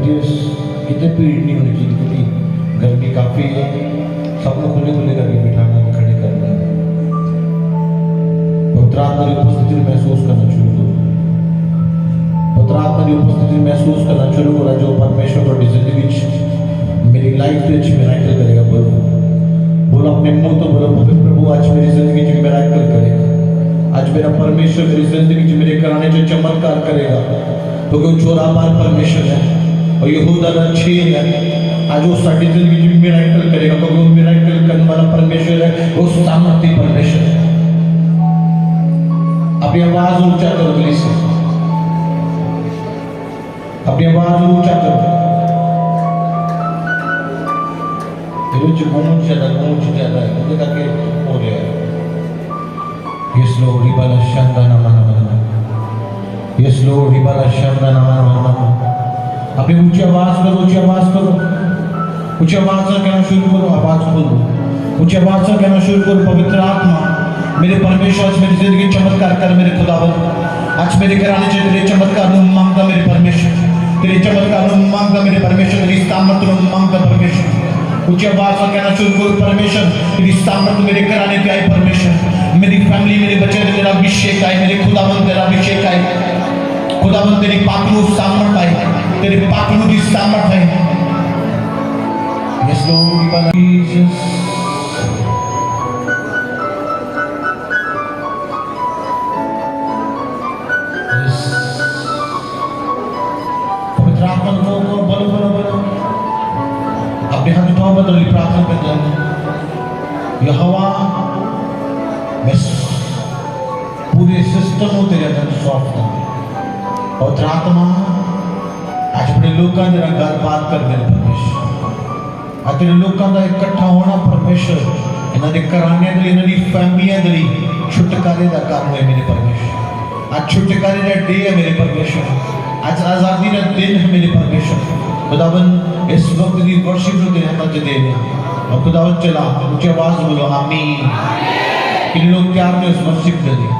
Volunteers, इतनी भीड़ नहीं होनी चाहिए क्योंकि गर्मी काफ़ी है। सब लोग खुले खुले करके बिठाना, खड़े करना। पवित्र आत्मा की उपस्थिति महसूस करना शुरू करो। पवित्र आत्मा की उपस्थिति महसूस करना शुरू करो। जो परमेश्वर को जिंदगी मेरी लाइफ में मिराकल करेगा। बोलो बोलो अपने मुंह तो बोलो, प्रभु आज मेरी जिंदगी में मिराकल करेगा। आज मेरा परमेश्वर मेरी जिंदगी में मेरे कराने जो चमत्कार करेगा, क्योंकि वो चोराबार परमेश्वर है और यहूदा का छेद है। आज वो साड़ी जिंदगी में मिराकल करेगा, क्योंकि वो मिराकल करने वाला परमेश्वर है, वो सामर्थ्य परमेश्वर है। अपनी आवाज ऊंचा करो प्लीज, अपनी आवाज ऊंचा करो। गूंज ज्यादा है, मुझे करके हो गया है। Yes Lord, Ribala Shanda Namana Namana. Yes Lord, Ribala Shanda Namana Namana. अपनी ऊंची आवाज करो, ऊंची आवाज करो, ऊंची आवाज से कहना शुरू करो। आवाज खोलो, ऊंची आवाज से कहना शुरू करो। पवित्र आत्मा मेरे परमेश्वर आज मेरी जिंदगी चमत्कार कर मेरे खुदावन। आज मेरे घराने से तेरे चमत्कार मांगता मेरे परमेश्वर, तेरे चमत्कार मांगता मेरे परमेश्वर, तेरी सामर्थ्य मांगता परमेश्वर। ऊंची आवाज से कहना शुरू करो, परमेश्वर तेरी सामर्थ्य मेरे घराने पे आई। परमेश्वर मेरी फैमिली, मेरे बच्चे तेरा अभिषेक आए। मेरे खुदावन तेरा अभिषेक आए। खुदावन तेरी पाकलू सामर्थ आए, तेरे पाकलू की सामर्थ है। Yes Lord Jesus. पवित्र आत्मा को बोलो बोलो बोलो। अपने हाथ उठाओ, बदल प्रार्थना करते हैं। यहोवा मैं पूरे सिस्टम को तेरे अंदर सौंपता हूं। और आत्मा आज बड़े लोगों का घर बात कर मेरे परमेश्वर। आज तेरे लोगों का इकट्ठा होना परमेश्वर, इन्होंने कराने के लिए, इन्होंने फैमिलियां के लिए छुटकारे का काम है मेरे परमेश्वर। आज छुटकारे का डे है मेरे परमेश्वर। आज आजादी का दिन है मेरे परमेश्वर। खुदावन इस वक्त की वर्शिप को तेरे हाथ में दे रहे हैं। और खुदावन चला ऊंची आवाज बोलो आमीन। इन लोग प्यार में उस वर्शिप के लिए,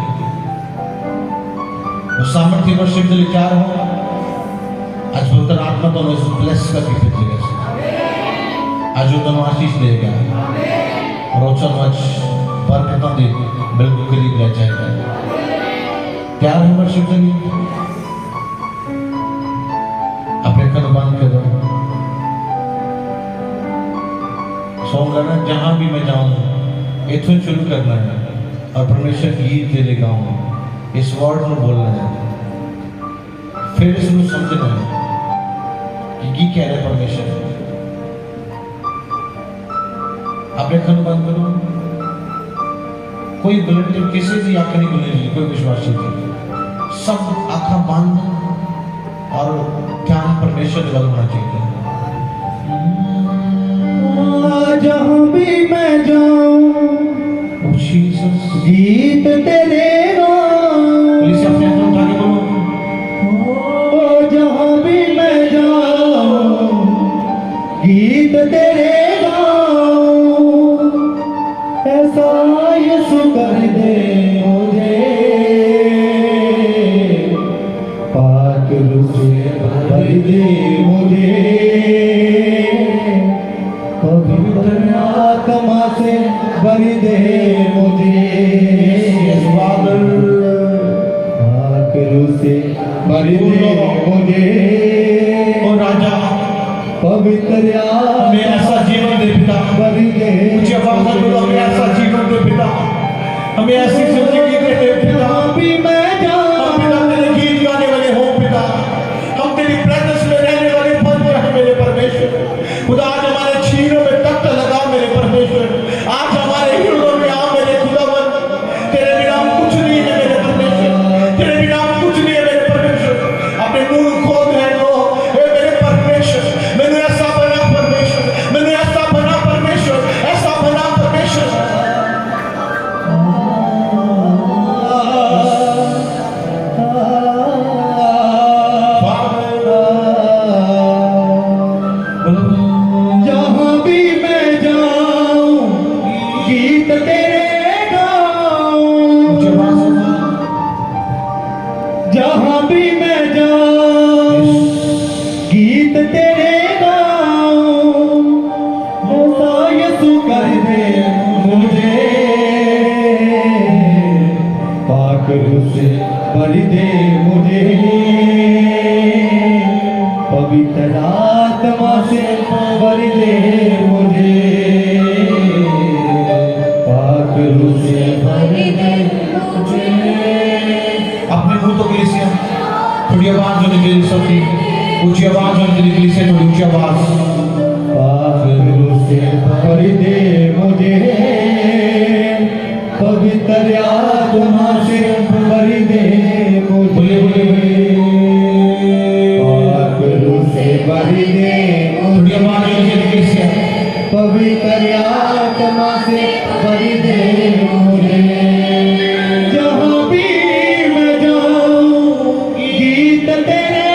उस सामर्थ्य वर्शिप के लिए प्यार हो। आज पवित्र आत्मा दोनों इस ब्लेस करके भेजेगा। आज वो दोनों आशीष देगा और औचन आज बरकतों दे बिल्कुल करीब रह जाएगा। प्यार है वर्शिप के लिए। अपने कान बंद कर दो। सॉन्ग गाना जहां भी मैं जाऊं इथुन शुरू करना है और परमेश्वर गीत तेरे गाऊं, इस वर्ड में बोलना है। फिर इसमें समझना है कि की कह रहे परमेश्वर। अपने कान बंद करो। कोई वॉलंटियर किसी भी आंख नहीं खुलनी चाहिए, कोई विश्वासी नहीं, सब आंखें बंद और ध्यान परमेश्वर की होना चाहिए। जहां भी मैं जाऊं गीत तेरे पुलिस अपने हाथ उठा के बोलो। जहां भी मैं जाऊं गीत तेरे गाऊं। ऐसा यीशु कर दे मुझे, पाक रूह से भर दे मुझे, पवित्र आत्मा से भर दे मुझे। पाक रूह से भर दे मुझे, ओ राजा पवित्र हमें ऐसा जीवन दे पिता। भर दे मुझे आवाज बोलो, हमें ऐसा जीवन दे पिता, हमें ऐसी जिंदगी दे पिता। भी मैं जाऊं हम पिता तेरे गीत गाने वाले हो पिता, हम तेरी प्रेजेंस में रहने वाले बन जाए मेरे परमेश्वर। खुदा आज हमारे छीनों में तख्त लगा मेरे परमेश्वर। आज हमारे हृदय में आ मेरे खुदावन। तेरे बिना हम कुछ नहीं है मेरे परमेश्वर, तेरे बिना हम कुछ नहीं है मेरे परमेश्वर। अपने मुंह खोल रहे हो हे मेरे परमेश्वर। मैंने ऐसा बना परमेश्वर, मैंने ऐसा बना परमेश्वर, ऐसा बना परमेश्वर। गीत तेरे गाऊं ऐसा यीशु कर दे मुझे पाक रूह से भर दे मुझे पवित्र आत्मा से भर दे मुझे पाक रूह से भर दे मुझे। अपने मुंह तो कलीसिया थोड़ी आवाज होने के लिए सबकी ऊंची आवाज होने के लिए कलीसिया थोड़ी ऊंची आवाज। पाक रूह से भर दे मुझे पवित्र आत्मा से भर दे मुझे पाक रूह से भर दे थोड़ी आवाज होने के लिए कलीसिया पवित्र आत्मा से भर दे मुझे जहाँ भी मैं जाऊं गीत तेरे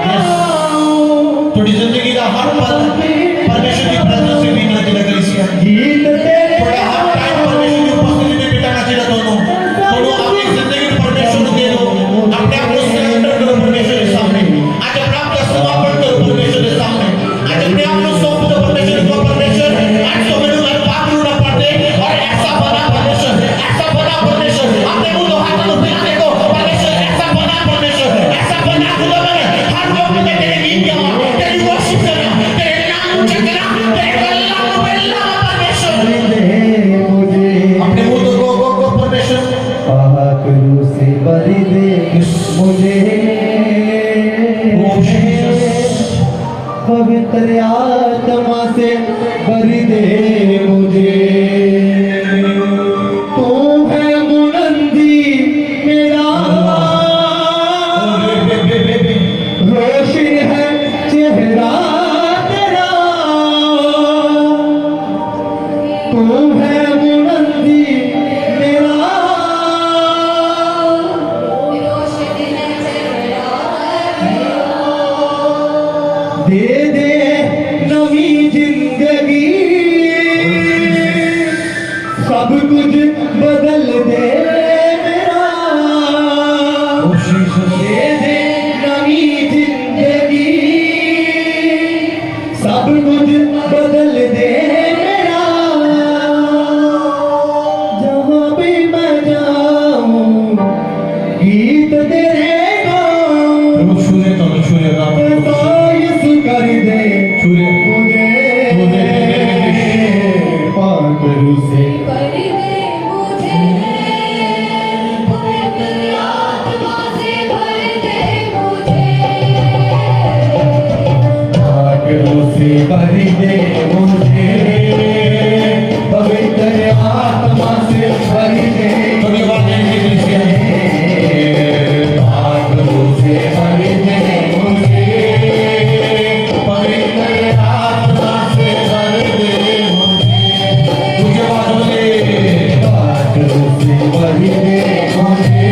गाऊं थोड़ी जिंदगी का हर पल परमेश्वर की प्रेजेंस से भी ना दिला कलीसिया गीत तेरे थोड़ा हर टाइम परमेश्वर की उपस्थिति में बिताना चाहिए दोनों थोड़ा अपनी जिंदगी में परमेश्वर को दे दो अपने आप को सरेंडर करो परमेश्वर के सामने आज अपने आप का समर्पण करो परमेश्वर के सामने आज अपने आप को सौंप दो परमेश्वर को परमेश्वर आज तो मेरे घर पाक रूना पड़ते और ऐसा बना परमेश्वर अपने मुंह तो हाथ तो दिखाने को परमेश्वर ऐसा बना खुदा मैंने हर लोग में तेरे गीत गाना तेरी वर्शिप करना तेरे नाम ऊंचा करना तेरे कल्ला को बेल्ला परमेश्वर दे मुझे अपने मुंह तो गो परमेश्वर पाक रूह से भर दे मुझे पवित्र आत्मा से भर दे मुझे तू है मुनंदी मेरा रोशन है चेहरा तेरा तू है मुनंदी मेरा दे दे नवी जिंदगी सब कुछ बदल दे मेरा दे दे नवी जिंदगी सब कुछ बदल दे मेरा जहाँ भी मैं जाऊं गीत तेरे गाऊं प्रभु छूले तो छूले राम ऐसा यीशु कर दे छूले मुझे पाक रूह से पाक रूह से भर दे मुझे पवित्र आत्मा से भर दे थोड़ी आवाज नहीं की कलीसिया पाक रूह से भर दे मुझे पवित्र आत्मा से भर दे मुझे आवाज बोले पाक रूह से भर दे मुझे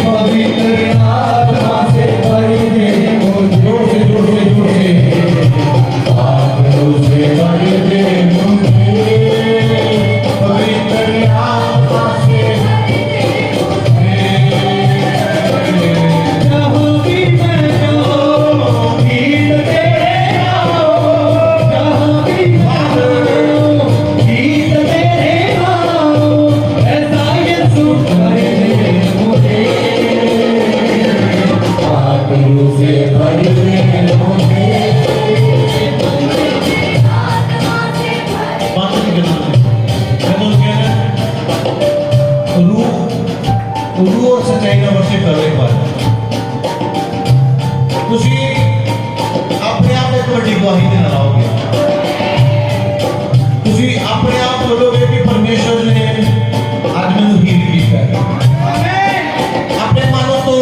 पवित्र आत्मा से भर दे मुझे जोर से पाक रूह से भर दे मुझे पवित्र आत्मा से जहाँ भी मैं जाऊं गीत तेरे गाऊं जहाँ भी मैं जाऊं गीत तेरे गाऊं ऐसा यीशु कर दे मुझे पाक रूह से भर दे मुझे बात नहीं करना रूह और सच्चाई का वर्षिप करो एक बार ਤੁਸੀਂ ਆਪਣੇ ਆਪ ਇੱਕ ਵੱਡੀ ਗਵਾਹੀ ਦੇਣ ਲਾਓਗੇ ਤੁਸੀਂ ਆਪਣੇ ਆਪ ਬੋਲੋਗੇ ਕਿ ਪਰਮੇਸ਼ਰ ਨੇ ਅੱਜ ਮੈਨੂੰ ਹੀਲ ਕੀਤਾ ਹੈ अपने मन को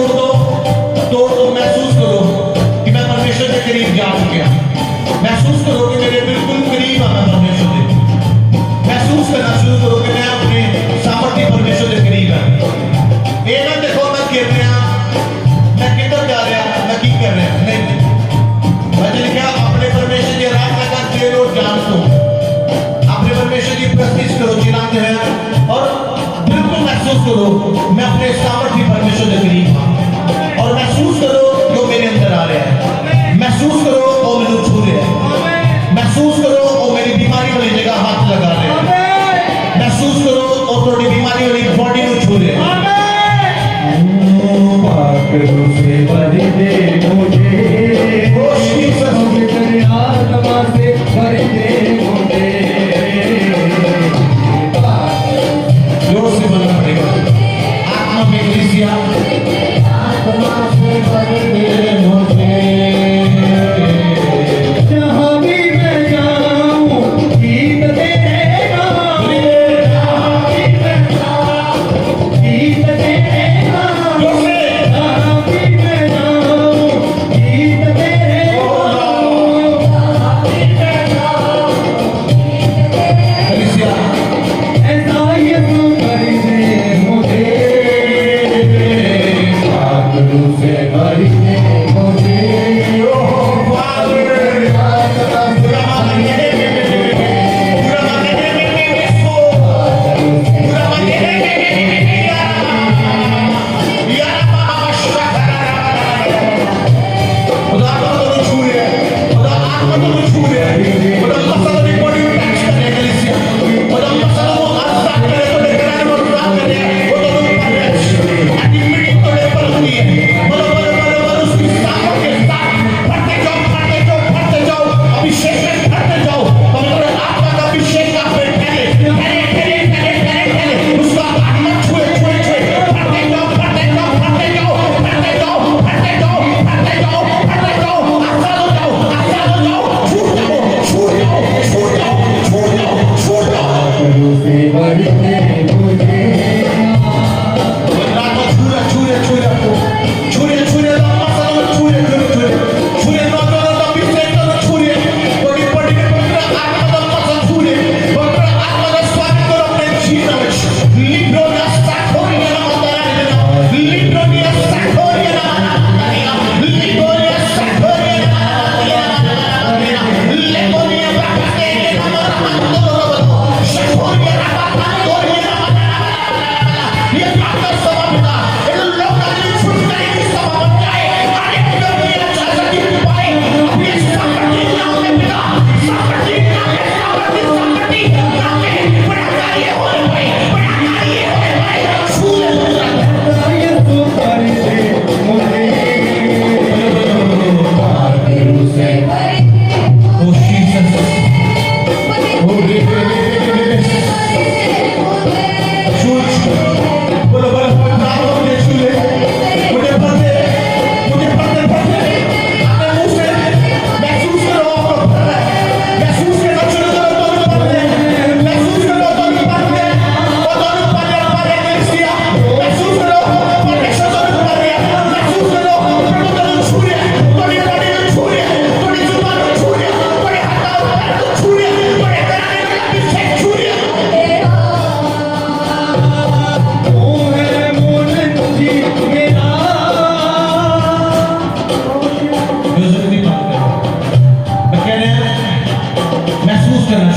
तोड़ दो महसूस करो कि मैं परमेश्वर के करीब जा चुका महसूस करो कि मेरे बिल्कुल करीब आ मैं परमेश्वर के महसूस करना शुरू करो कि मैं अपने सामर्थ्य परमेश्वर के करीब है ये ना देखो मैं गिर रहा मैं किधर जा रहा मैं की कर रहा नहीं मैं क्या अपने परमेश्वर की राह लगा तेरे और जान को अपने परमेश्वर की प्रस्तुति करो चिल्लाते हैं और बिल्कुल महसूस करो मैं अपने सामर्थ्य परमेश्वर के करीब हूं और महसूस करो जो मेरे अंदर आ रहा है महसूस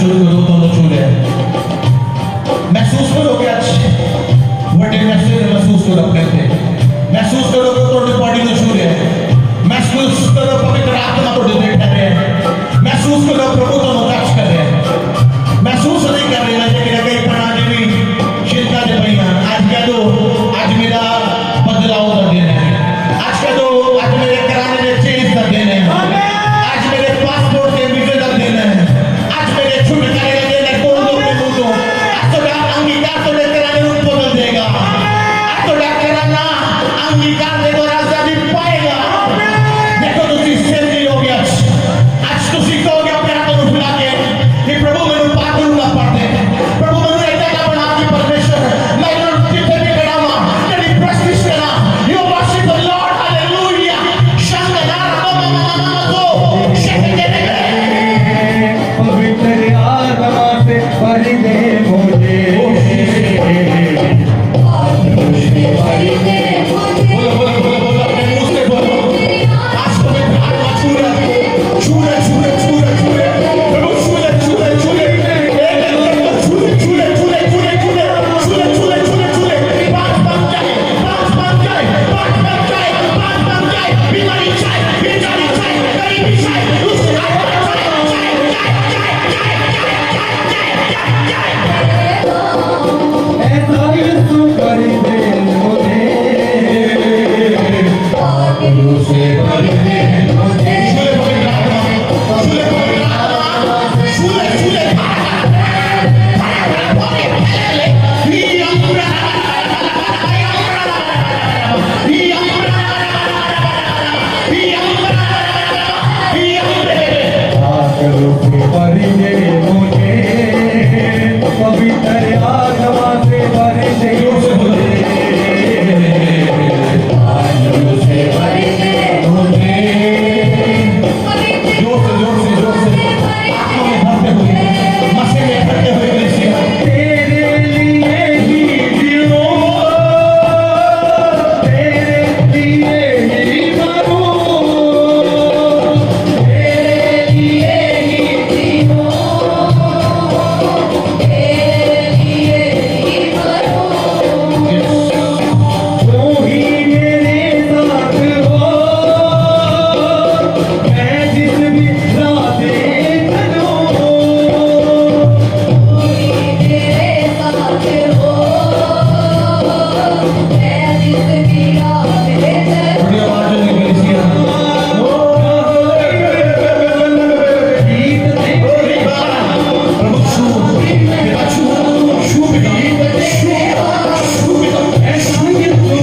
शुरू करो, दोनों छू रहे हैं। महसूस करोगे आज बड़े महसूस करो अपने थे, महसूस करो कि थोड़ी बॉडी को छू रहे हैं, महसूस करो पवित्र आत्मा को डिलीट कर रहे हैं, महसूस करो प्रभु दोनों टच कर रहे हैं। महसूस नहीं कर रहे हैं लेकिन कई प्रणाली भी चिंता दे भैया आज कह दो आज मेरा बदलाव का दिन है, आज कह दो आज मेरे कराने में चेंज का दिन है, आज मेरे पासपोर्ट के वीजे का दिन है, आज मेरे छुटकारे का दिन है। कौन लोग में दो आज तो अंगीकार तो लेकर आने रूप बदल देगा, आज तो कराना अंगीकार दे दो रास्ता भी पाएगा। देखो तो जिससे नहीं हो गया आज तो सीखोगे अपने हाथों को फैला के कि प्रभु मेरे पाप ना पड़ते, प्रभु मेरे इतना बना कि परमेश्वर मैं जितने भी करामा तेरी प्रस्तुति करा you worship the Lord hallelujah Shankara Rama तो शक्ति दे पवित्र आत्मा से भर दे मुझे, बोलो बोलो बोलो बोलो अपने मुंह से बोलो आज तो मैं आत्मा छू रहा छू रहा छू रहा छू रहा छू रहा प्रभु छू रहा छू रहा छू रहा एक छू रहा छू रहा छू रहा छू रहा छू रहा छू रहा छू रहा छू रहा छू रहा पांच बन जाए पांच बन जाए पांच बन जाए पांच बन जाए बीमारी जाए बेचारी जाए गरीबी जाए उससे ऐसा यीशु कर दे मुझे, से भर दे मुझे छूले पवित्र आत्मा छूले पवित्र आत्मा छूले छूले आकर से भर दे मुझे, पवित्र आत्मा से भर दे मुझे, आकर से भर दे मुझे, जोर से आत्मा में भरते हुए मसीह में भरते हुए कलीसिया तेरे लिए ही जीऊं, तेरे लिए ही मरूं, तेरे लिए ही जीऊं, तेरे लिए ही मरूं, तू ही मेरे साथ हो, मैं जिस भी रातें चलूं, बड़ी आवाज में कलीसिया प्रभु छू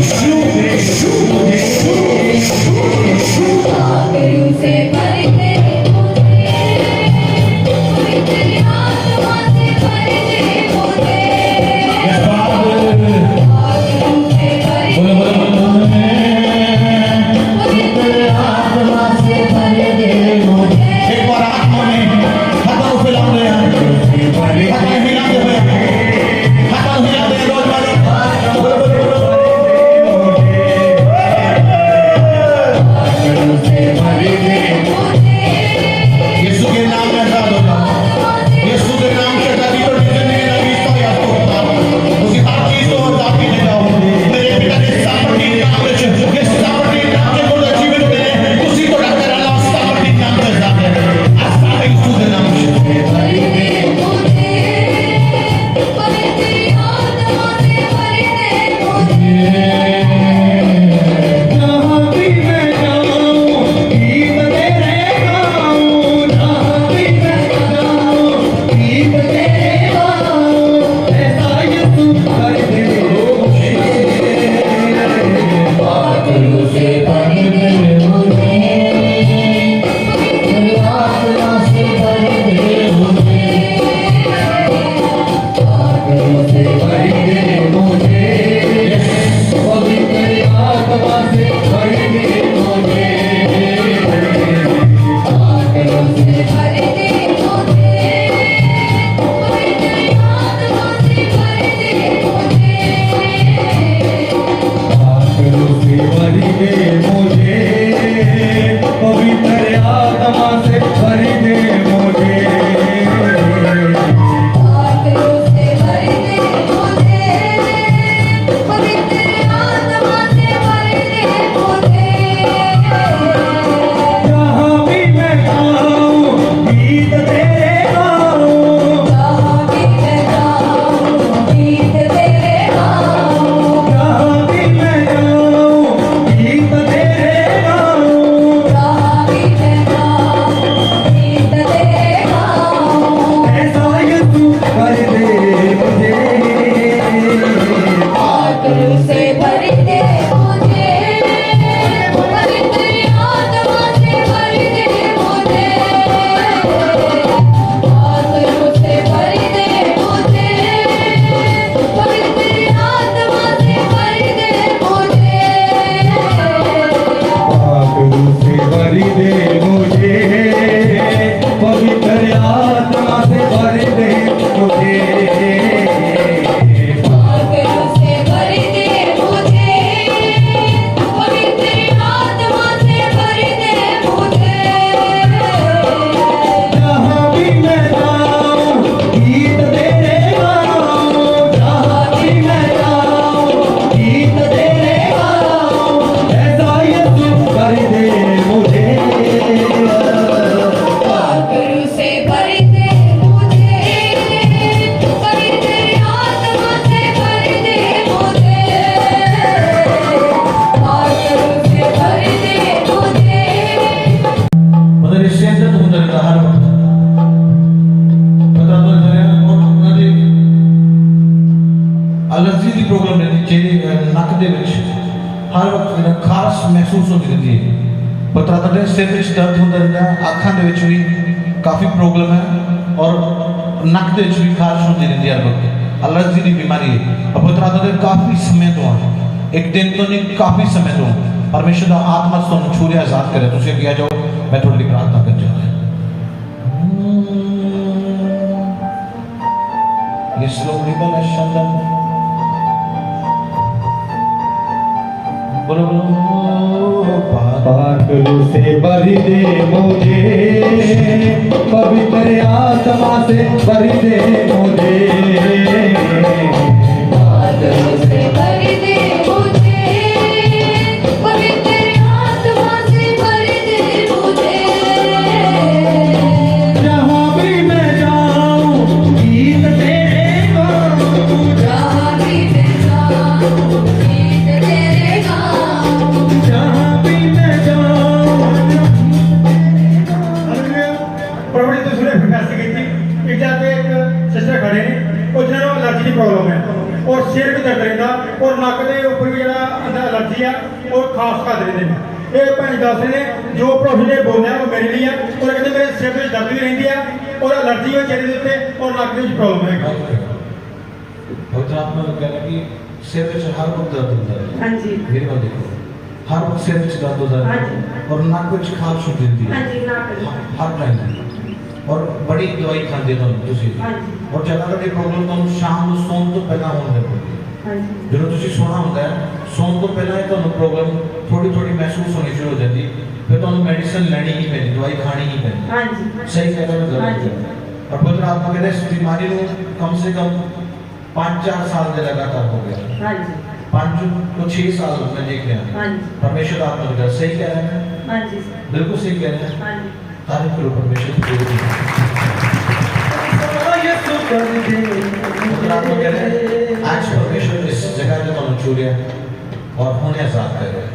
पिता छू पिता छू एक बार आत्मा में हाथों फैलाओ रे हाथों हिला दे हाथों हिला दे रोज वाले यीशु के नाम में आजाद होगा, यीशु के नाम से दादी को जिंदगी लगी तो याद होगा उसी हर चीज को आजाद की जाओ मेरे पिता के सामर्थ्य नाम में ये सामर्थ्य नाम के को जीवन दे उसी को डॉक्टर अल्लाह सामर्थ्य नाम से आजाद है आस्था है यीशु के नाम से जहाँ भी मैं जाऊँ गीत तेरे गाऊँ, जहाँ भी मैं जाऊँ गीत तेरे गाऊँ, ऐसा यीशु कर दे मुझे, आकर से भर दे मुझे, आत्मा से भर दे मुझे, आकर से भर दे मुझे, पवित्र आत्मा से भर दे मुझे, आकर से आकर से भर दे मुझे, पवित्र आत्मा से भर दे मुझे, ਹੁੰਦਾ ਰਹਿੰਦਾ ਹਰ ਵਕਤ ਪਤਾ ਤਾਂ ਰਿਹਾ ਉਹਨਾਂ ਦੇ ਅਲਰਜੀ ਦੀ ਪ੍ਰੋਬਲਮ ਰਹਿੰਦੀ ਚਿਹਰੇ ਨੱਕ ਦੇ ਵਿੱਚ ਹਰ ਵਕਤ ਜਿਹੜਾ ਖਾਰਸ਼ ਮਹਿਸੂਸ ਹੁੰਦੀ ਰਹਿੰਦੀ ਹੈ ਪਤਾ ਤਾਂ ਸਿਰ ਵਿੱਚ ਦਰਦ ਹੁੰਦਾ ਰਹਿੰਦਾ ਅੱਖਾਂ ਦੇ ਵਿੱਚ ਵੀ ਕਾਫੀ ਪ੍ਰੋਬਲਮ ਹੈ ਔਰ ਨੱਕ ਦੇ ਵਿੱਚ ਵੀ ਖਾਰਸ਼ ਹੁੰਦੀ ਰਹਿੰਦੀ ਹੈ ਹਰ ਵਕਤ एलर्जी की बीमारी है पवित्र आत्मा काफी समय तो एक दिन तो नहीं काफी समय तो परमेश्वर का आत्मा तो छूरे आजाद करे तुझे किया जाओ मैं थोड़ी सी प्रार्थना कर जाऊँ ये स्लोली बोले शब्द बोलो पागलों से भरी दे मुझे पवित्र आत्मा से भरी दे मुझे पागलों से भरी दे मुझे पवित्र आत्मा से भरी दे मुझे जहाँ भी मैं जाऊँ गीत तेरे गाऊँ जहाँ भी मैं जाऊँ गीत तेरे गाऊँ जहाँ भी मैं जाऊँ प्रभु तो सुने फैसले की थी एक जाके एक सिस्टर खड़े ने और जिन्होंने एलर्जी की प्रॉब्लम है और सिर भी दर्द रहता और नक के ऊपर भी जरा अंदर एलर्जी है और खास खा रहते हैं ये भैन दस रहे हैं जो प्रभु ने बोलना है वो मेरे लिए है और कहते मेरे सिर में दर्द भी रहती है और एलर्जी है चेहरे के उत्ते और नक के प्रॉब्लम है पवित्र आत्मा कहना कि सिर में हर वक्त दर्द होता है हाँ जी मेरी बात देखो हर वक्त सिर में दर्द होता है हाँ जी। और नाक में खारिश होती रहती है हाँ जी नाक हर टाइम और बड़ी दवाई खाते हो तुसी हाँ जी और ज्यादा बड़ी प्रॉब्लम तो शाम को सोन तो पहला होने लगती है हाँ जी जो तुसी सोना होता है सोन तो पहला ही तो प्रॉब्लम थोड़ी थोड़ी महसूस होनी शुरू हो जाती फिर तो मेडिसिन लेनी ही पैनी दवाई खानी ही पैनी हाँ जी सही कह रहे हो हाँ जी। गलत और पवित्र आत्मा कहते हैं इस बीमारी को कम से कम 5-4 साल से लगातार हो गया हाँ जी 5 तो 6 साल में देख रहे हैं हाँ जी परमेश्वर आत्मा कहता है सही कह रहे हैं हाँ जी बिल्कुल सही कह रहे हैं हाँ जी तारीफ करो परमेश्वर की पवित्र आत्मा कह रहे हैं आज परमेश्वर इस जगह जो तुम छू रहे हैं और होने आजाद कर रहे हैं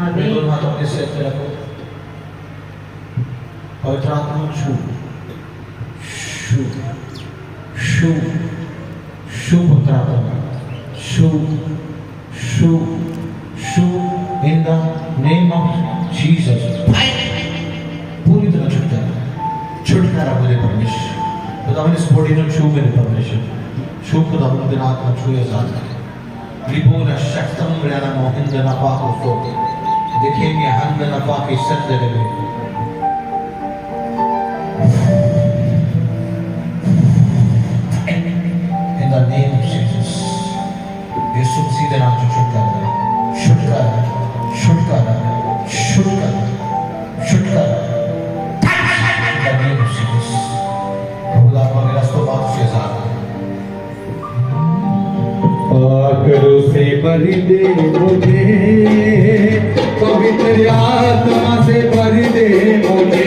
अपने दोनों हाथों के सिर पे रखो पवित्र आत्मा छू छू छू छू पवित्र आत्मा छू छू छू in the name of Jesus पूरी तरह छुटकारा मुझे परमेश्वर खुदावन इस बॉडी में छू मेरे परमेश्वर छू खुदावन दिन आत्मा छू आजाद कर रिपोना शक्तम गणना मोहिंद नफा को फो देखेंगे हंद नफा की संदर में in the name of Jesus यीशु मसीह के नाम से छुटकारा छुटकारा छुटकारा छुटकारा छुटकारा in the name of Jesus प्रभु आत्मा के रास्तों बात से आजाद पागलों से भरी दे मुझे पवित्र आत्मा से भरी दे मुझे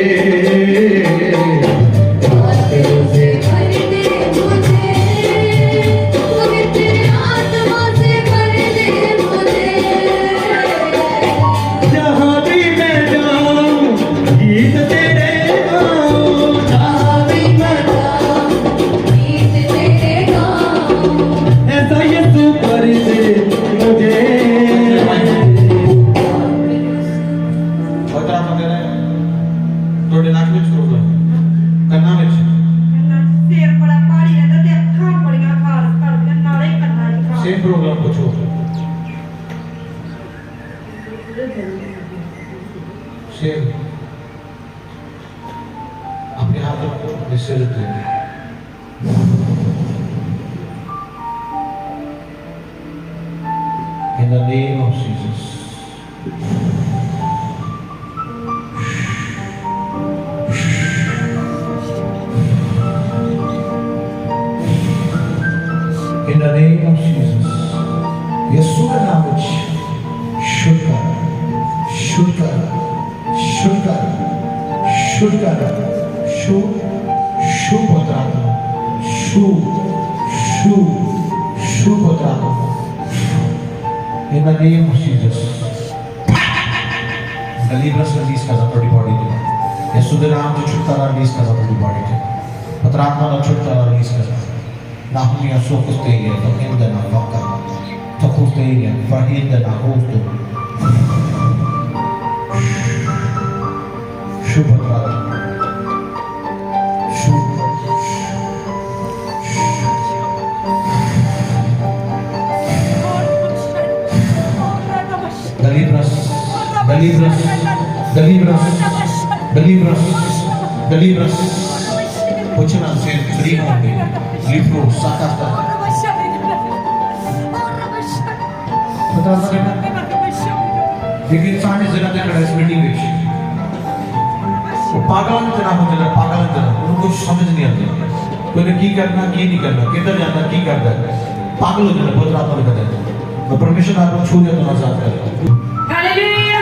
पागलों से भरी दे मुझे पवित्र आत्मा से भरी दे मुझे जहाँ भी मैं जाऊँ गीत तेरे गाऊँ जहाँ भी मैं जाऊँ गीत तेरे गाऊँ ऐसा यीशु भरी दे मुझे पवित्र आत्मा कह रहे हैं थोड़े नाक में प्रॉब्लम करना में सिर बड़ा भारी रहता ते अखां बड़ियां खारश करदियां नाले कंनां च खारश सेम प्रॉब्लम कुछ हो सेम अपने हाथों को इससे लेते हैं in the name of Jesus in the name of Jesus यीशु के नाम में छुटकारा छुटकारा छुटकारा छुटकारा छू छू पवित्र आत्मा छू छू छू पवित्र आत्मा in the name of Jesus the libras release का अपनी बॉडी में यसु के नाम से छुटकारा रिलीज कर अपनी बॉडी से पवित्र आत्मा का छुटकारा रिलीज कर ना हम यहाँ सो कुछ तेरी है तो इन द नाम का तो कुछ तेरी है पर इन द नाम हो तो शुभ प्रार्थना शुभ deliverance deliverance deliverance deliverance deliverance कुछ ना से फ्री होंगे लिफ्रो साकास्ता पता है देखिए इंसान इस जगह पे खड़ा है इस बिल्डिंग में वो पागल जना हो जाता पागल जना उनको कुछ समझ नहीं आता कोई ने की करना की नहीं करना किधर जाना की करना पागल हो जाता बहुत रात में कहते हैं वो परमेश्वर आपको छू लिया तो आजाद करे हालेलुया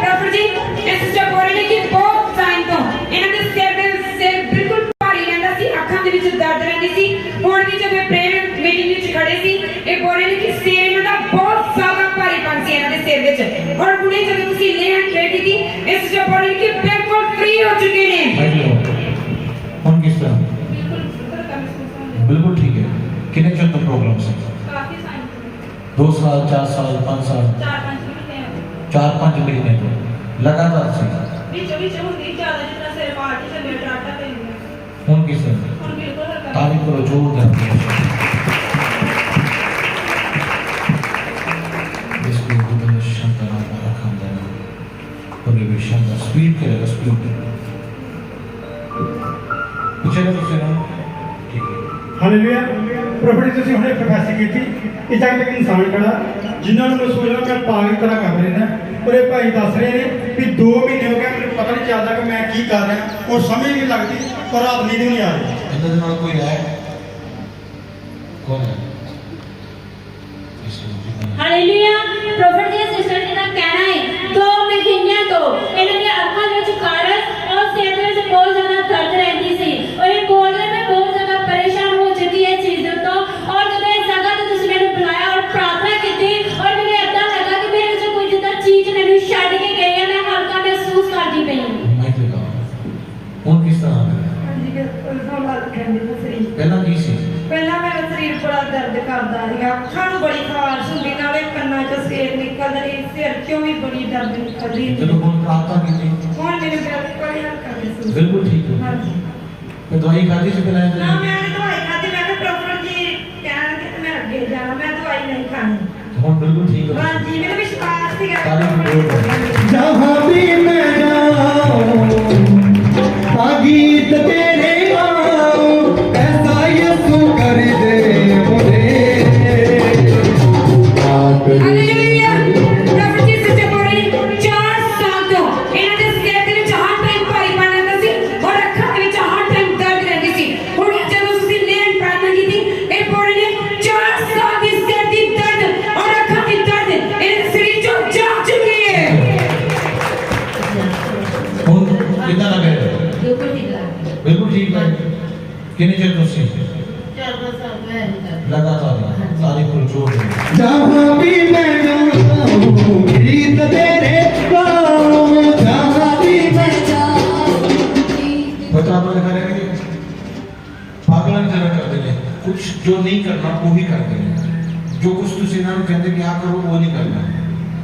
प्रभु जी इस सिस्टर बोलने की बहुत साइन तो इन्होंने सिर बिल्कुल भारी रहता सी ਅੱਖਾਂ ਦੇ ਵਿੱਚ ਦਰਦ ਰਹਿੰਦੀ ਸੀ ਹੁਣ ਵੀ ਜਦੋਂ ਪ੍ਰੇਅਰ ਮੀਟਿੰਗ ਵਿੱਚ ਖੜੇ ਸੀ ਇਹ ਬੋਲੇ ਨੇ ਕਿ ਸਿਰ ਇਹਨਾਂ ਦਾ ਬਹੁਤ ਜ਼ਿਆਦਾ ਭਾਰੀਪਨ ਸੀ ਇਹਨਾਂ ਦੇ ਸਿਰ ਵਿੱਚ ਔਰ ਹੁਣੇ ਜਦੋਂ ਤੁਸੀਂ ਲੈਣ ਬੈਠੀ ਸੀ ਇਸ ਸਿਸਟਰ ਬੋਲੇ ਕਿ ਬਿਲਕੁਲ ਫ੍ਰੀ ਹੋ ਚੁੱਕੇ ਨੇ हम किस तरह बिल्कुल ठीक है कितने चंद प्रॉब्लम्स हैं काफी साइन 2 साल 4 साल 5 साल 4-5 महीने तो लगातार से बीच ਹੁੰਦੀ ਜ਼ਿਆਦਾ ਜਿੰਨਾ ਸਿਰ ਮਾਰ ਕੇ ਚੱਲੇ ਟਰਾਟਾ ਤੇ हम किस तरह ਹੁਣ ਬਿਲਕੁਲ ਹਲਕਾ तारीफ करो जोरदार इसको दुबला शंकर नाम रखा देना और ये भी शंकर स्पीड करेगा स्पीड पूछेगा तो फिर हम ठीक है ਹਾਲੇਲੂਇਆ ਪ੍ਰਭੂ ਜੀ ਤੁਸੀਂ ਹੁਣੇ ਪ੍ਰੋਫੈਸੀ ਕੀਤੀ ਇਹ ਜਗ ਤੱਕ ਇਨਸਾਨ ਖੜਾ ਜਿਨ੍ਹਾਂ ਨੂੰ ਮੈਂ ਸੋਚਦਾ ਮੈਂ ਪਾਗਲ ਤਰ੍ਹਾਂ ਕਰ ਰਿਹਾ ਔਰ ਇਹ ਭਾਈ ਦੱਸ ਰਹੇ ਨੇ ਵੀ 2 ਮਹੀਨੇ ਹੋ ਗਏ ਮੈਨੂੰ ਪਤਾ ਨਹੀਂ ਚੱਲਦਾ ਕਿ ਮੈਂ ਕੀ ਕਰ ਰਿਹਾ ਔਰ ਸਮਝ ਨਹੀਂ ਲੱਗਦੀ ਔਰ ਰਾਤ ਨੀਂਦ ਨਹੀਂ ਆ ਰਹੀ इधर दिमाग कोई है कौन है हालेलुया प्रॉफिट जी सिस्टर जी का कहना है 2 महीने तो इन्होंने ਅੱਖਾਂ ਵਿੱਚ ਖਾਰਸ਼ और सिर में से बहुत ज्यादा दर्द रहती सी और ये बोलने में बहुत ज्यादा परेशान हो चुकी है चीजों तो और जब इस जगह तो तुझे मैंने बुलाया और प्रार्थना की थी और मुझे ऐसा लगा कि मेरे से कोई जितना चीज मैंने छੱਡ के गई है मैं हल्का महसूस करती पई हूं मैं तो कौन किस तरह है पहला की सी ਪਹਿਲਾਂ ਮੇਰਾ ਸਰੀਰ ਬੜਾ ਦਰਦ ਕਰਦਾ ਸੀ ਅੱਖਾਂ ਨੂੰ ਬੜੀ ਖਾਰਸ਼ ਹੁੰਦੀ ਨਾਲੇ ਕੰਨਾਂ 'ਚ ਸੇਕ ਨਿਕਲਦਾ ਸੀ ਸਿਰ 'ਚੋਂ ਵੀ ਬੜੀ ਦਰਦ ਨਿਕਲਦੀ ਸੀ चलो कौन प्रार्थना की थी ਹੁਣ ਮੇਰੇ ਬਿਲਕੁਲ ਹਲਕਾ ਮਹਿਸੂਸ बिल्कुल ठीक है ਹਾਂਜੀ तो दवाई खाती से पहले ਨਾ ਮੈਂ ਨਹੀਂ ਦਵਾਈ ਖਾਦੀ ਮੈਂ ਕਿਹਾ ਪ੍ਰੋਫੈਸਰ ਜੀ ਕਹਿਣਗੇ ਤੇ ਮੈਂ ਅੱਗੇ ਜਾਣਾ ਮੈਂ ਦਵਾਈ ਨਹੀਂ ਖਾਣੀ हम बिल्कुल ठीक है ਹਾਂਜੀ ਮੈਨੂੰ ਵਿਸ਼ਵਾਸ ਸੀਗਾ तारीफ करो जहाँ भी मैं जाऊँ गीत तेरे गाऊं ऐसा यीशु कर दे मुझे ਹਾਲੇਲੂਇਆ ਪ੍ਰਭੂ ਜੀ ਸੱਚੇ ਬੋਲੇ 4 ਸਾਲ ਤੋਂ ਇਹਨਾਂ ਦੇ ਸਿਰ ਦੇ ਵਿੱਚ ਹਰ ਟਾਈਮ ਭਾਰੀਪਨ ਰਹਿੰਦਾ ਸੀ ਔਰ ਅੱਖਾਂ ਦੇ ਵਿੱਚ ਹਰ ਟਾਈਮ ਦਰਦ ਰਹਿੰਦੀ ਸੀ ਹੁਣ ਜਦੋਂ ਤੁਸੀਂ ਲੈਣ ਪ੍ਰਾਰਥਨਾ ਕੀਤੀ ਇਹ ਬੋਲੇ ਨੇ 4 ਸਾਲ ਦੀ ਸਿਰ ਦੀ ਦਰਦ ਔਰ ਅੱਖਾਂ ਦੀ ਦਰਦ ਇਹਨਾਂ ਦੇ ਸਰੀਰ ਚੋਂ ਜਾ ਚੁੱਕੀ ਹੈ कौन कितना लगे बिल्कुल ठीक लगा बिल्कुल ठीक है कितने चल तो सी 4-5 साल में लगातार तारीफ करो जोर से जहाँ भी मैं जाऊँ गीत तेरे गाऊं जहाँ भी मैं पता आपने देखा है कि पागलन जरा कर देंगे कुछ जो नहीं करना वो ही कर देंगे जो कुछ तुम इन्हों कहते कि हाँ करो वो नहीं करना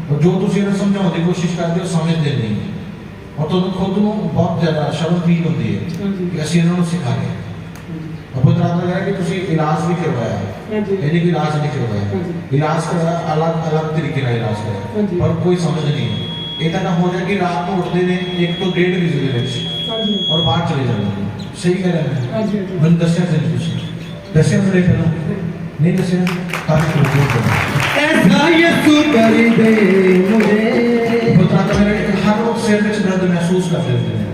और जो तुम इन्हें समझाने की कोशिश करते हो समझते नहीं और तो खुद को बहुत ज़्यादा शर्म फील होती है कि असं इन्होंने सिखा रहे और पता आपने कहा कि तुम इलाज भी करवाया यानी कि इलाज नहीं करवाया इलाज कराया अलग अलग तरीके का इलाज कराया पर कोई समझ नहीं है इतना ना हो जाए कि रात को उठते ने 1 तो 1.5 बजे और बाहर चले जाते सही कह रहे हैं मैंने दसिया से कुछ दसिया से पहला नहीं दसिया काफी कुछ ऐसा यीशु कर दे मुझे पता तो मेरे हर वक्त सिर में दर्द महसूस कर लेते हैं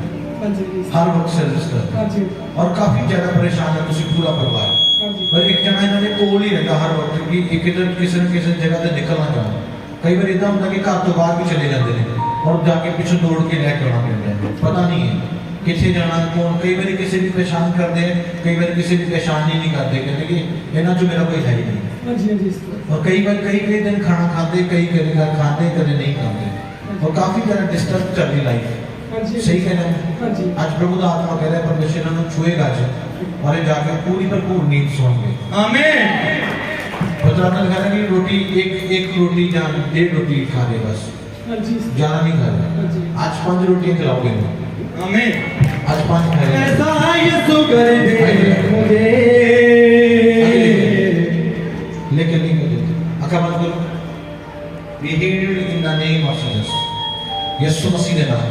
हर वक्त सिर में दर्द और काफी ज्यादा परेशान है तुम पूरा परिवार पर एक जना इन्होंने कोल ही रहता हर वक्त कि एक इधर किसी न किसी जगह से निकलना चाहता कई बार इतना होता कि घर तो बाहर भी चले जाते हैं और जाके पीछे दौड़ के लेके आना पड़ता है पता नहीं है किसे जाना कौन कई बार किसी भी परेशान करते हैं कई बार किसी भी परेशान ही नहीं करते कहते कि इन्हों चो मेरा कोई है ही नहीं और कई दिन खाना खाते कई खाते कभी नहीं खाते और काफी ज़्यादा डिस्टर्ब चल रही लाइफ सही कह रहे हैं आज प्रभु का आत्मा कह रहा है परमेश्वर इन्होंने छुएगा आज और ये जाके पूरी भरपूर नींद सोएंगे आमीन। पता कह रहा है कि रोटी एक रोटी जान 1.5 रोटी खा ले बस ज्यादा नहीं खा रहे आज 5 रोटियां खिलाओगे आमीन। आज 5 खाएंगे ऐसा यीशु कर दे मुझे लेके अका मत करो be healed in the name of Jesus यीशु मसीह ने नाम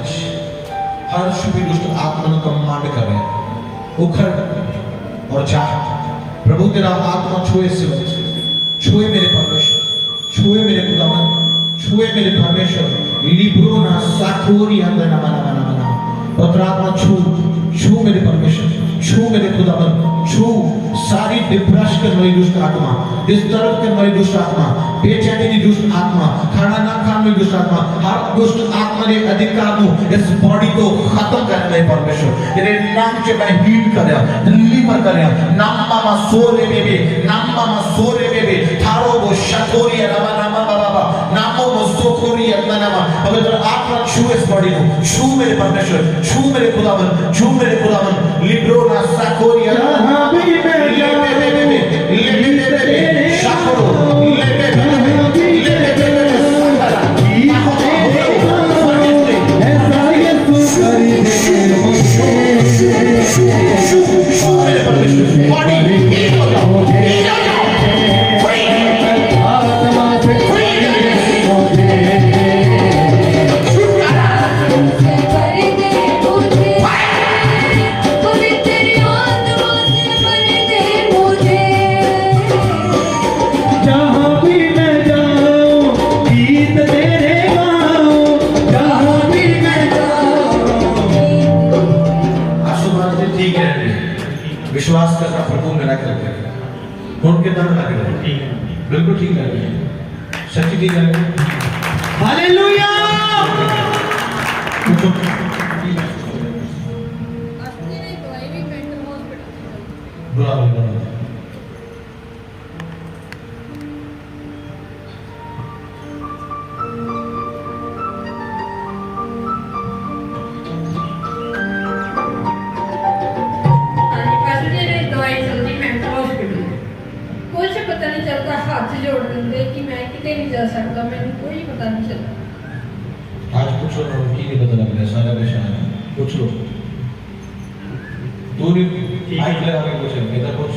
हर शुभ दुष्ट आत्मा को कमांड कर रहे हैं उखड़ और जा प्रभु तेरा आत्मा छुए से छुए मेरे परमेश्वर छुए मेरे खुदावन छुए मेरे परमेश्वर लिब्रो ना साखोरी अंदर ना मना मना मना पवित्र आत्मा छू मेरे परमेश्वर छू मेरे खुदावन छू सारी डिप्रेशन करने वाली दुष्ट आत्मा डिस्टर्ब करने वाली दुष्ट आत्मा बेचैनी की दुष्ट आत्मा खाना ना खाने वाली दुष्ट आत्मा हर दुष्ट आत्मा ने अधिकार नु इस बॉडी को खत्म करने वाले परमेश्वर तेरे नाम से मैं हील कर रहा डिलीवर कर रहा नाम मामा सोरे बेबे थारो वो शतोरी रामा नामा बाबा नामो वो सोखोरी अन्ना नामा पवित्र आत्मा छू इस बॉडी को छू मेरे परमेश्वर छू मेरे खुदावन लिब्रो ना साखोरी जहाँ भी मैं विश्वास करना प्रभु मेरा करके उनके दम लगे बिल्कुल ठीक लगे सच्ची ठीक लगे हालेलुया बुला लो पता नहीं चलता हाथ जोड़ देंगे कि मैं कितने नहीं जा सकता मैंने कोई पता नहीं चलता आज कुछ लोग की नहीं पता लग रहा सारा परेशान है कुछ लोग तू नहीं माइक लगा के कुछ इधर कुछ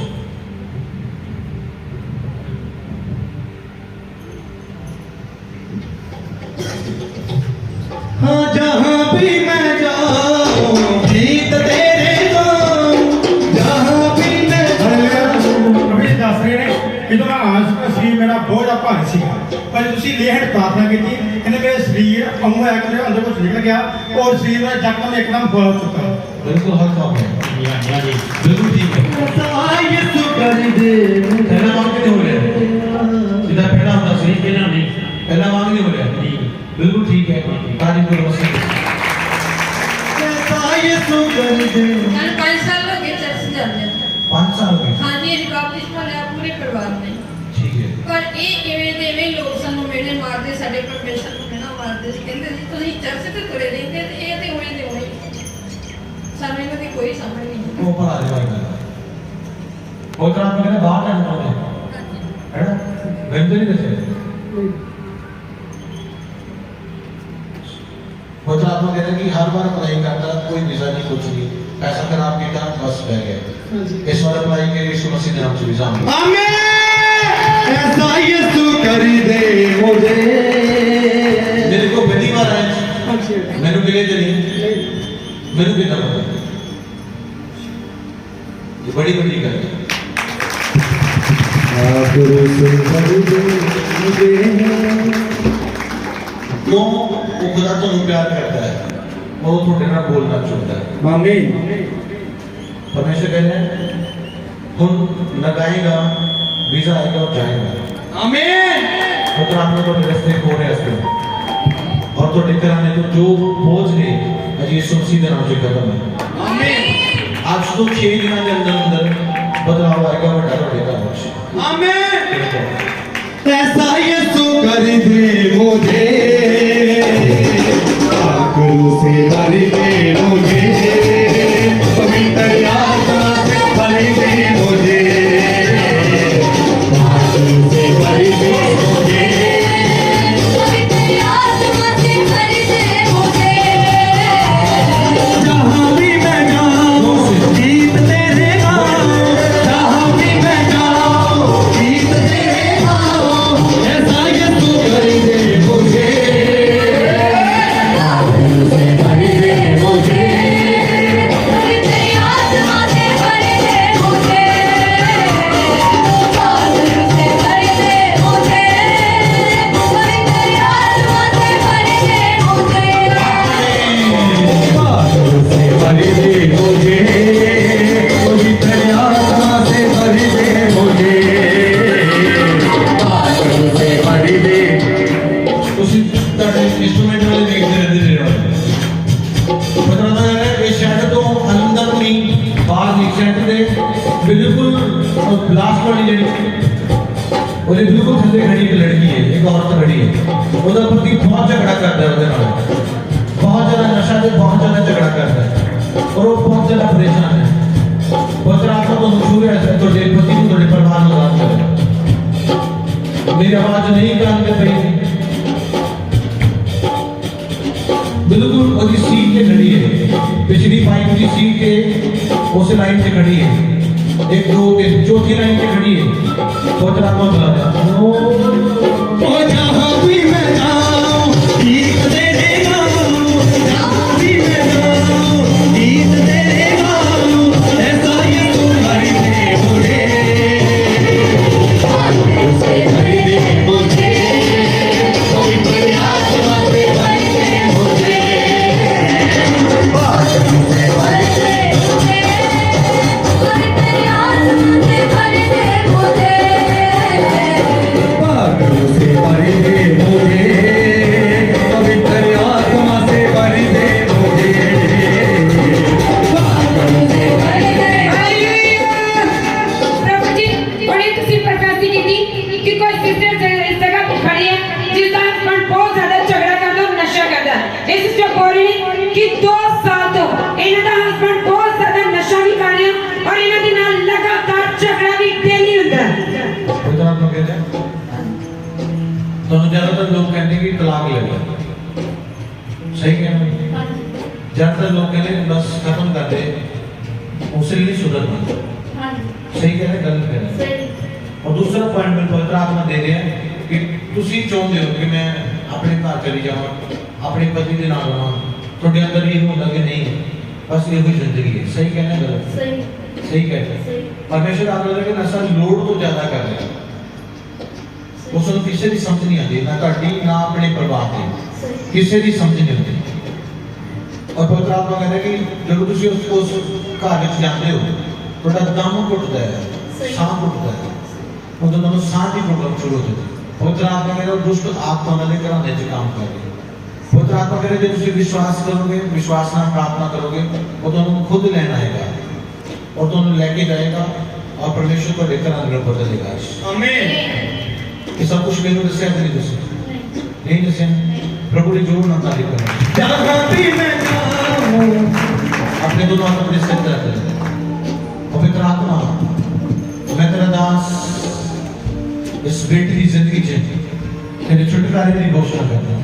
हाँ जहाँ भी मैं जाऊँ गीत तेरे गाऊँ जहाँ भी मैं प्रभु जी दस रहे हैं कि मैं आज का शरीर मेरा बहुत भारी सी पर ਤੁਸੀਂ ਲੇਹੜ प्रार्थना की ਕਹਿੰਦੇ मेरे शरीर अंग है कि अंदर कुछ निकल गया और शरीर में जकदम एकदम फैल चुका है बिल्कुल हर काम है बिल्कुल ठीक है ऐसा यीशु कर दे पहला मांग नहीं हो रहा इधर पहला होता सही पहला मांग नहीं हो रहा बिल्कुल ठीक है तारीफ करो मसीह ऐसा यीशु कर दे मैं 5 साल हो गए चर्च जाते 5 साल में हाँ जी बपतिस्मा लिया पूरे परिवार ने ठीक है पर ਇਹ ਇਵੇਂ ਦੇ ਇਵੇਂ ਲੋਕ ਸਾਨੂੰ ਮੇਰੇ ਮਾਰਦੇ ਸਾਡੇ ਪਰਮੇਸ਼ਰ ਨੂੰ ਮੇਰਾ ਮਾਰਦੇ ਸੀ ਕਹਿੰਦੇ ਸੀ ਤੁਸੀਂ ਚਰਚ ਤੇ ਤੁਰੇ ਰਹਿੰਦੇ ਤੇ ਇਹ ਤੇ ਉਵੇਂ ਦੇ ਉਵੇਂ ਸਾਨੂੰ ਇਹਨਾਂ ਦੀ ਕੋਈ ਸਮਝ ਨਹੀਂ वो पर आ जाएगा वो तरह में कहना बाहर जाना है है ना घर तो नहीं रहते वो तरह में कहना कि हर बार अप्लाई करता कोई वीजा नहीं कुछ नहीं पैसा खराब किया बस रह गया इस बार अप्लाई किया यीशु मसीह ने हमसे वीजा मांगा आमीन ऐसा यीशु कर दे मुझे मेरे को पहली बार आया मैंने मिले जनी मैंने भी ना पता ये बड़ी बड़ी गल है कर दे मुझे क्यों वो खुदा तो प्यार करता है वो थोड़े ना बोलना चाहता है आमीन परमेश्वर कह रहे हैं हम लगाएगा वीजा आएगा और जाएगा आमीन वो तो आपने तो रास्ते खो रहे हैं और तो लेकर आने तो जो बोझ ने आज यीशु मसीह के नाम से खत्म है आमीन आज तो 6 दिनों के अंदर अंदर बदलाव आएगा और डर बढ़ेगा आमीन ऐसा यीशु कर दे मुझे से भर दे मुझे, पवित्र आत्मा से भर दे मुझे, बादल से भर दे मुझे, जहाँ भी मैं जाऊँ गीत तेरे गाऊँ, जहाँ भी मैं जाऊँ गीत तेरे गाऊँ, ऐसा यीशु कर दे मुझे, बादल से भर दे मुझे, बादल से भर दे मुझे, पवित्र आत्मा से भर दे मुझे, बादल से भर दे। ਤੁਸੀਂ ਤੁਹਾਡੇ ਇੰਸਟਰੂਮੈਂਟ ਵਾਲੇ ਦੇਖਦੇ ਰਹਿੰਦੇ ਨੇ ਮਤਲਬ ਹੈ ਇਹ ਸ਼ੈਡ ਤੋਂ ਅੰਦਰ ਨਹੀਂ ਬਾਹਰ ਨਹੀਂ ਸ਼ੈਡ ਦੇ ਬਿਲਕੁਲ ਲਾਸਟ ਵਾਲੀ ਜਿਹੜੀ ਉਹਦੇ ਬਿਲਕੁਲ ਥੱਲੇ ਖੜੀ ਇੱਕ ਲੜਕੀ ਹੈ ਇੱਕ ਔਰਤ ਖੜੀ ਹੈ ਉਹਦਾ ਪਤੀ ਬਹੁਤ ਝਗੜਾ ਕਰਦਾ ਹੈ ਉਹਦੇ ਨਾਲ ਬਹੁਤ ਜ਼ਿਆਦਾ ਨਸ਼ਾ ਤੇ ਬਹੁਤ ਜ਼ਿਆਦਾ ਝਗੜਾ ਕਰਦਾ ਹੈ ਔਰ ਉਹ ਬਹੁਤ ਜ਼ਿਆਦਾ ਪਰੇਸ਼ਾਨ ਹੈ ਪਵਿੱਤਰ ਆਤਮਾ ਤੋਂ ਮਸ਼ਹੂਰ ਹੈ ਤੁਹਾਡੇ ਪਤੀ ਨੂੰ ਤੁਹਾਡੇ ਪਰਿਵਾਰ ਨੂੰ ਰਾਤ ਕਰੇ ਮੇਰੀ ਆਵਾਜ਼ ਨਹੀਂ ਕੰਨ ਤੇ ਪਈ बिल्कुल उसकी सीट पे खड़ी है पिछली पाइप की सीट पे उस लाइन पे खड़ी है एक दो तीन चौथी लाइन पे खड़ी है पवित्र आत्मा बुला रहा ओ जहाँ भी मैं जाऊँ गीत तेरे गाऊँ, जहाँ भी मैं जाऊँ गीत तेरे गाऊँ, ऐसा यीशु भर दे मुझे, बादल से भर दे मुझे, पवित्र आत्मा से भर दे मुझे, बादल से भर दे बादल से भर दे मुझे, पवित्र आत्मा से भर दे मुझे, बादल से भर दे। प्रभु जी बड़ी तुसी प्रकाशी की थी कि कोई सिस्टर इस जगह पे खड़ी है जिसका हस्बैंड बहुत ज्यादा झगड़ा करता और नशा करता है। ये सिस्टर बोल रही है कि 2 साल तो इनका हस्बैंड बहुत ज्यादा नशा भी कर रहा है और इनके नाल लगातार झगड़ा भी डेली होता है। पवित्र आत्मा कहते हैं तो ज्यादातर लोग कहते हैं कि तलाक ले लो सही कहना ज्यादातर लोग कहते हैं बस खत्म कर दे उससे नहीं सुधरना सही कह रहे गलत कह रहे और दूसरा पॉइंट में पवित्र आत्मा दे रहे हैं कि तुसी चाहते हो कि मैं अपने घर चली जावां अपने पति के नाल रहां ਤੁਹਾਡੇ अंदर ये होता कि नहीं बस ये कोई जिंदगी है सही कहना गलत सही कहते हैं परमेश्वर आप लोगों के नशा लोड तो ज्यादा कर रहे हैं उसको किसी की समझ नहीं आती ना ਤੁਹਾਡੀ ना अपने परिवार की किसी की समझ नहीं आती और पवित्र आत्मा कहता है कि जब तुसी उस घर ਵਿੱਚ ਜਾਂਦੇ ਹੋ ਤੁਹਾਡਾ ਦਮ ਘੁੱਟਦਾ ਹੈ ਸਾਹ ਘੁੱਟਦਾ ਹੈ ਉਦੋਂ ਤੁਹਾਨੂੰ ਸਾਹ ਦੀ ਪ੍ਰੋਬਲਮ ਸ਼ੁਰੂ ਹੋ ਜਾਂਦੀ ਹੈ ਪਵਿੱਤਰ ਆਤਮਾ ਕਹਿੰਦਾ ਦੁਸ਼ਟ ਆਤਮਾ ਦੇ ਘਰਾਂ ਦੇ ਵਿੱਚ ਕੰਮ ਕਰ ਰਹੀ ਹੈ पवित्र आत्मा कह रहे थे तुम विश्वास करोगे विश्वास नाम प्रार्थना करोगे वो तुम खुद लेना आएगा और तुम लेके जाएगा और परमेश्वर को लेकर अंदर बदलेगा आमीन। ये सब कुछ मैंने दसिया नहीं दसिया नहीं दसिया प्रभु ने जोर ना तारीफ करना जहाँ भी मैं जाऊँ अपने दोनों हाथ अपने सिर पर रख ले पवित्र आत्मा मैं तेरा दास इस बेटी की जिंदगी च तेरे छुटकारे की घोषणा करता हूँ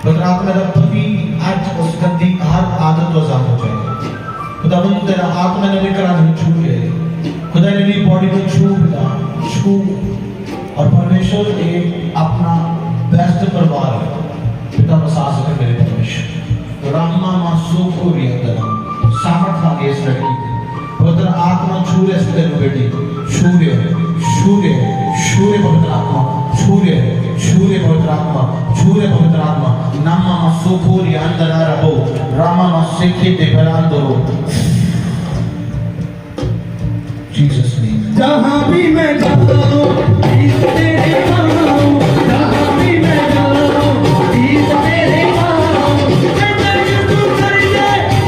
पवित्र आत्मा मेरा पति आज उस गंदी हर आदत को आजाद हो जाए खुदावंद तेरा आत्मा ने लेकर आज छू ले खुदा ने मेरी बॉडी को छू पिता छू और परमेश्वर एक अपना बेस्ट परिवार पिता बसा सके मेरे परमेश्वर रामा मासू को रिया सामर्थ आ गई इस लड़की की पवित्र आत्मा छू ले इस तेरे बेटी सूर्य सूर्य सूर्य पवित्र आत्मा सूर्य सूर्य पवित्र आत्मा सूर्य पवित्र आत्मा नामा मसुकुर यांदरा रबो रामा मसेखे देवरांदो जीसस नेम जहाँ भी मैं जाऊँ गीत तेरे गाऊँ, जहाँ भी मैं जाऊँ गीत तेरे गाऊँ, ऐसा यीशु कर दे।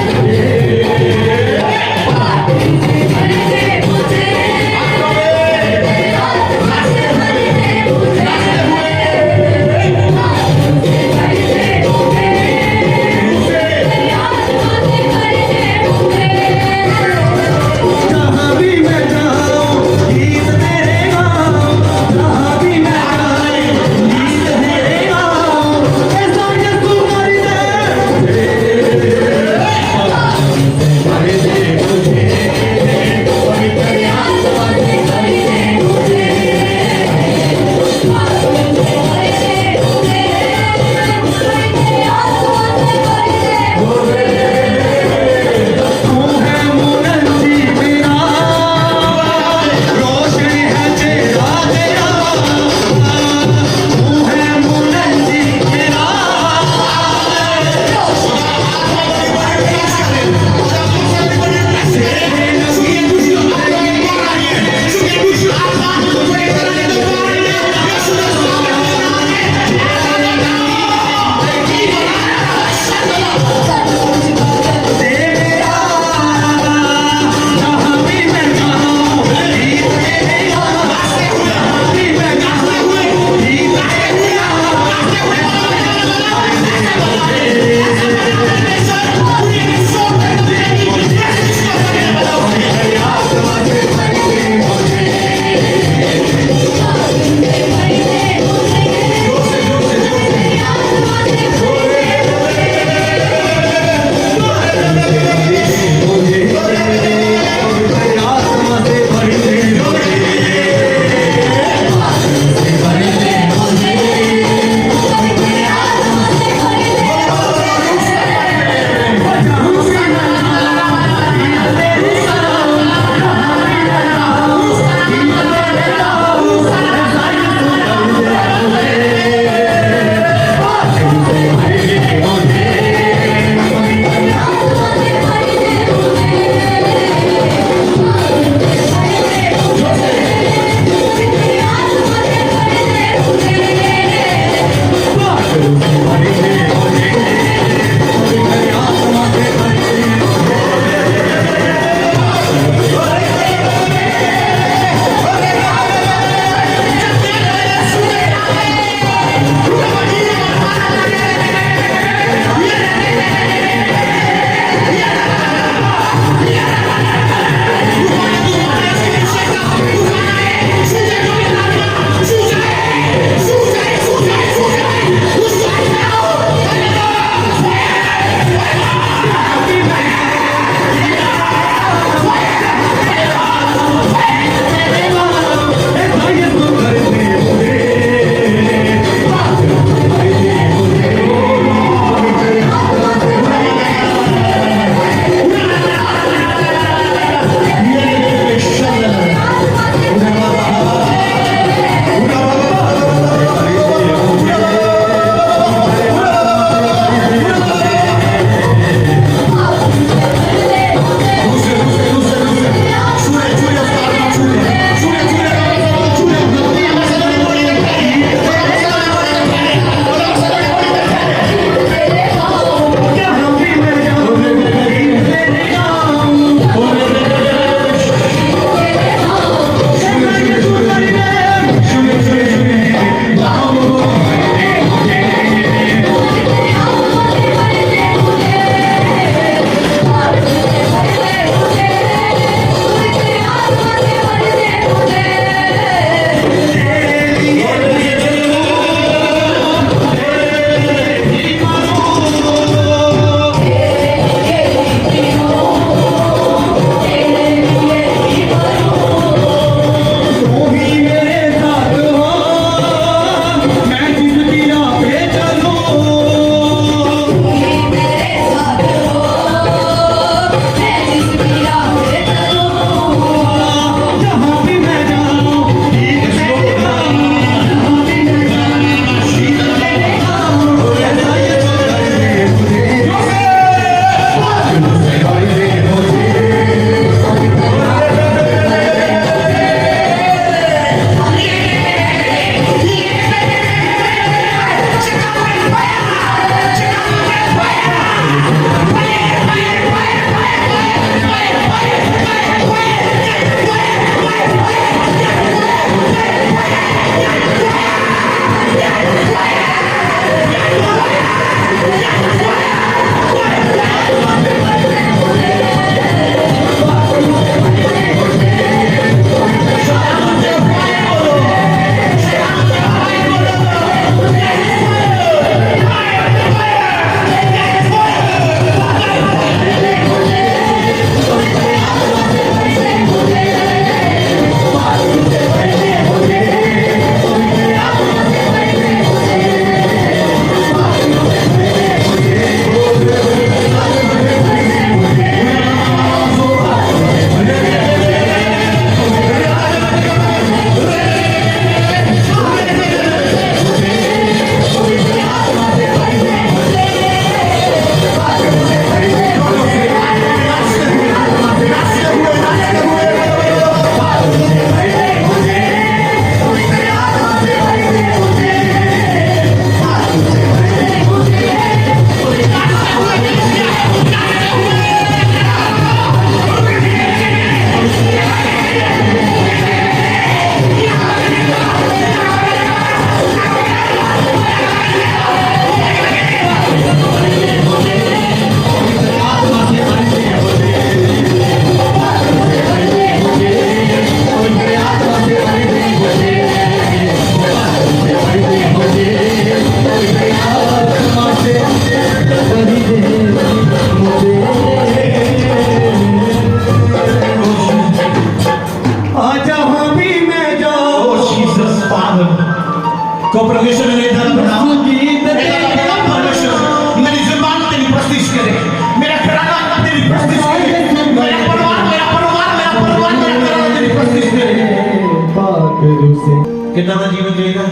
इतना का जीवन जिएगा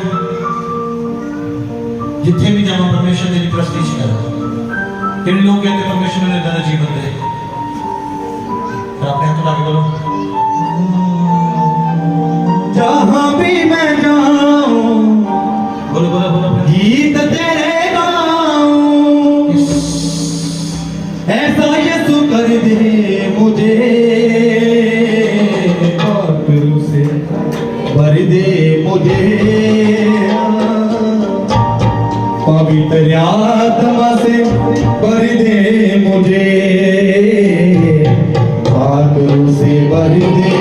जिथे भी जावा परमेश्वर तेरी प्रस्तिश कर। किन लोग कहते परमेश्वर ने इतना जीवन दे, अपने हाथ लाके बोलो जहाँ भी मैं जाऊं बोलो बोलो बोलो गीत तेरे गाऊं, ऐसा यीशु कर दे मुझे, पागल से भर दे मुझे, पवित्र आत्मा से भर दे मुझे, पागल से भर दे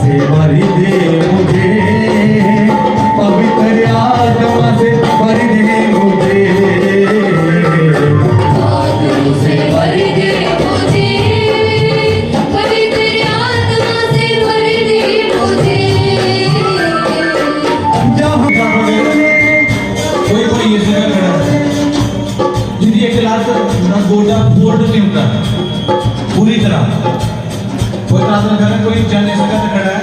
से भर दे मुझे, पवित्र आत्मा से भर दे मुझे, से भर दे कोई कोई ये जगह खड़ा है जिंदगी एक लाख ना गोडा फोल्ड नहीं होता पूरी तरह। कोई प्रार्थना कर कोई जन इस जगह खड़ा है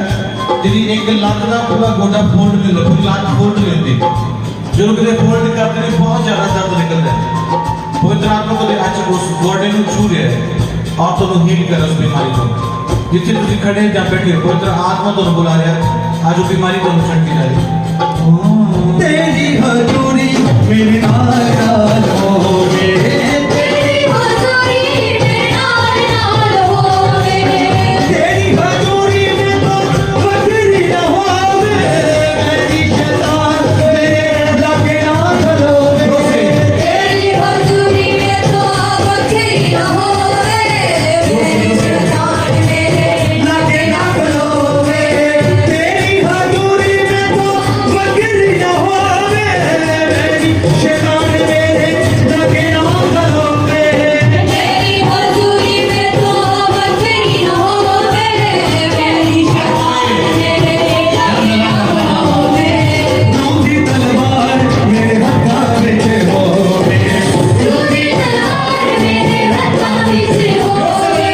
जिंदगी एक लाख ना पूरा गोडा फोल्ड नहीं होता, पूरी लाख फोल्ड नहीं होती। जो लोग इसे फोल्ड करते हैं बहुत ज्यादा दर्द निकलता है। पवित्र आत्मा को आज उस गोडे को छू रहे हैं और तो हील कर उस बीमारी को जितने तुम खड़े हैं जहाँ बैठे हो पवित्र आत्मा तो बुला रहा है आज वो बीमारी तो छट की जा रही है। तेरी हजूरी मेरे नाल होवे, तेरी हजूरी में तो बकरी न होवे, मेरी शैतान मेरे लगे ना खलोवे, तेरी हजूरी में तो बकरी न होवे, मेरी शैतान मेरे लगे ना खलोवे, तेरी हजूरी में तो बकरी न होवे, मेरी शैतान मेरे लगे ना खलोवे, तेरी हजूरी में तो बकरी न होवे, मेरी शैतान मेरे लगे ना खलोवे, दूधी तलवार मेरे हत्था विच होवे, दूधी तलवार मेरे हत्था विच होवे,